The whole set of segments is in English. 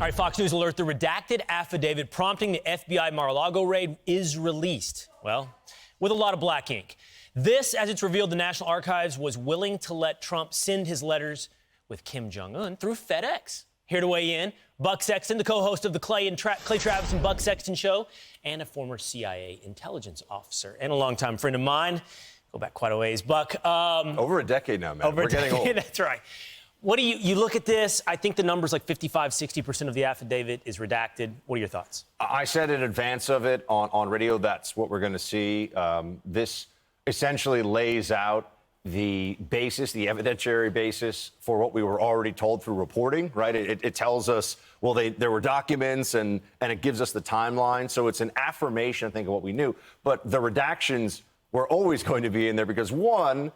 All right, Fox News alert. The redacted affidavit prompting the FBI Mar-a-Lago raid is released. Well, with a lot of black ink. This, as it's revealed, the National Archives was willing to let Trump send his letters with Kim Jong-un through FedEx. Here to weigh in, Buck Sexton, the co-host of the Clay Travis and Buck Sexton show, and a former CIA intelligence officer and a longtime friend of mine. Go back quite a ways, Buck. Over a decade now, man. We're getting old. That's right. What do you look at this? I think the number's like 55-60% of the affidavit is redacted. What are your thoughts? I said in advance of it on radio, that's what we're going to see. This essentially lays out the basis, the evidentiary basis for what we were already told through reporting, right? It tells us, well, there were documents and it gives us the timeline. So it's an affirmation, I think, of what we knew. But the redactions were always going to be in there because, one,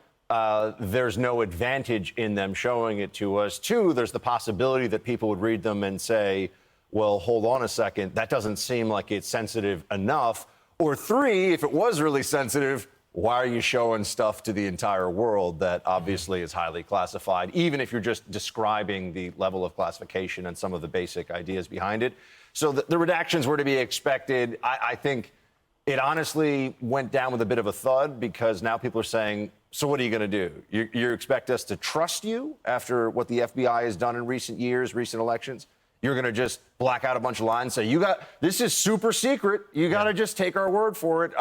there's no advantage in them showing it to us. Two, there's the possibility that people would read them and say, well, hold on a second, that doesn't seem like it's sensitive enough. Or three, if it was really sensitive, why are you showing stuff to the entire world that obviously is highly classified, even if you're just describing the level of classification and some of the basic ideas behind it? So the redactions were to be expected. I think it honestly went down with a bit of a thud because now people are saying, so what are you going to do? You expect us to trust you after what the FBI has done in recent years, recent elections? You're going to just black out a bunch of lines and say, this is super secret. You got to just take our word for it.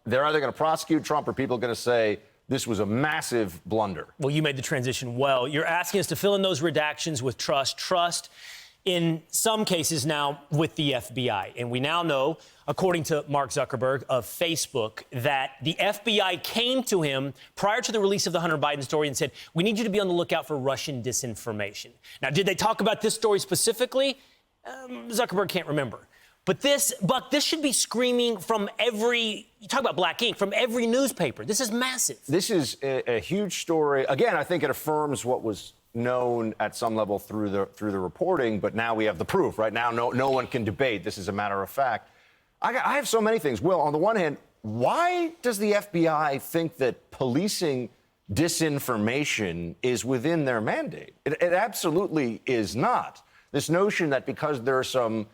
They're either going to prosecute Trump or people are going to say this was a massive blunder. Well, you made the transition well. You're asking us to fill in those redactions with trust in some cases now with the FBI. And we now know, according to Mark Zuckerberg of Facebook, that the FBI came to him prior to the release of the Hunter Biden story and said, we need you to be on the lookout for Russian disinformation. Now, did they talk about this story specifically? Zuckerberg can't remember. But this should be screaming from every, you talk about black ink, from every newspaper. This is massive. This is a huge story. Again, I think it affirms what was known at some level through the reporting, but now we have the proof, right? Now no one can debate. This is a matter of fact. I have so many things. Will, on the one hand, why does the FBI think that policing disinformation is within their mandate? It absolutely is not. This notion that because there's some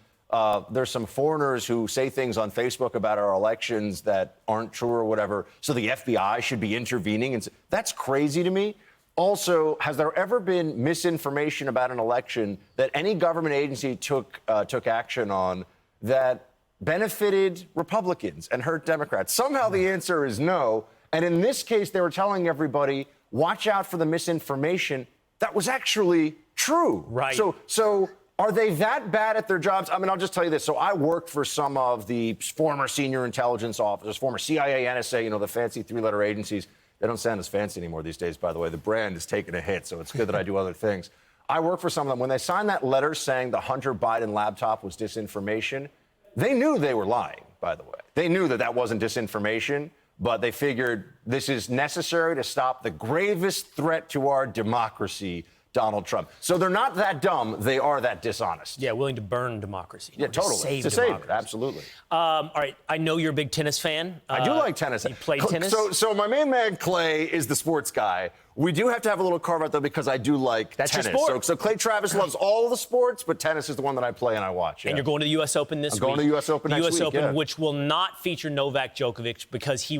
foreigners who say things on Facebook about our elections that aren't true or whatever, so the FBI should be intervening, and that's crazy to me. Also, has there ever been misinformation about an election that any government agency took action on that benefited Republicans and hurt Democrats? Somehow the answer is no. And in this case, they were telling everybody, watch out for the misinformation that was actually true. Right. So are they that bad at their jobs? I mean, I'll just tell you this. So I worked for some of the former senior intelligence officers, former CIA, NSA, the fancy three-letter agencies. They don't sound as fancy anymore these days, by the way. The brand is taking a hit, so it's good that I do other things. I work for some of them. When they signed that letter saying the Hunter Biden laptop was disinformation, they knew they were lying, by the way. They knew that wasn't disinformation, but they figured this is necessary to stop the gravest threat to our democracy, Donald Trump. So they're not that dumb. They are that dishonest. Yeah, willing to burn democracy. Yeah, totally. To save it, absolutely. All right, I know you're a big tennis fan. I do like tennis. You play tennis? So my main man, Clay, is the sports guy. We do have to have a little carve-out, though, because I do like tennis. Your sport. So Clay Travis loves all the sports, but tennis is the one that I play and I watch. Yeah. And you're going to the U.S. Open this week. I'm going to the U.S. Open next week, U.S. Open, yeah. Which will not feature Novak Djokovic because he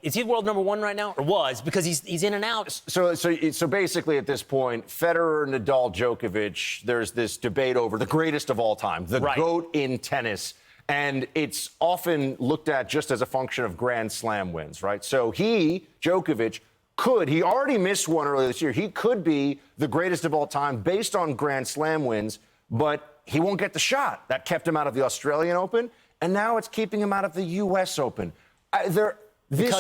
is he world number one right now? Or was? Because he's in and out. So basically, at this point, Federer, Nadal, Djokovic, there's this debate over the greatest of all time, the GOAT in tennis. And it's often looked at just as a function of Grand Slam wins, right? So Djokovic, he already missed one earlier this year. He could be the greatest of all time based on Grand Slam wins, but he won't get the shot. That kept him out of the Australian Open, and now it's keeping him out of the U.S. Open. Because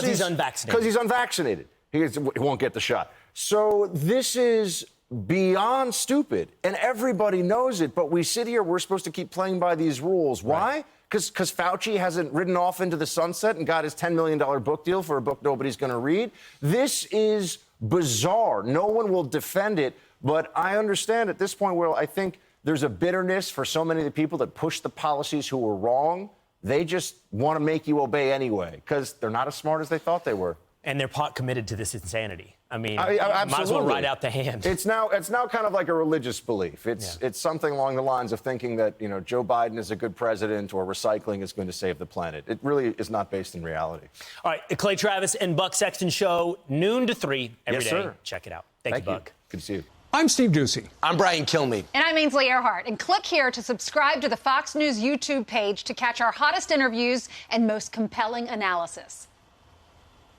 he's unvaccinated. Because he's unvaccinated. He won't get the shot. So this is beyond stupid, and everybody knows it, but we sit here, we're supposed to keep playing by these rules. Why? Because Fauci hasn't ridden off into the sunset and got his $10 million book deal for a book nobody's going to read. This is bizarre. No one will defend it, but I understand at this point, Will, I think there's a bitterness for so many of the people that push the policies who were wrong. They just want to make you obey anyway because they're not as smart as they thought they were. And they're pot committed to this insanity. I mean, absolutely. might as well write out the hand. It's now kind of like a religious belief. It's something along the lines of thinking that, Joe Biden is a good president or recycling is going to save the planet. It really is not based in reality. All right, the Clay Travis and Buck Sexton show, noon to 3 every day. Sir. Check it out. Thank you, Buck. Good to see you. I'm Steve Doocy. I'm Brian Kilmeade. And I'm Ainsley Earhart. And click here to subscribe to the Fox News YouTube page to catch our hottest interviews and most compelling analysis.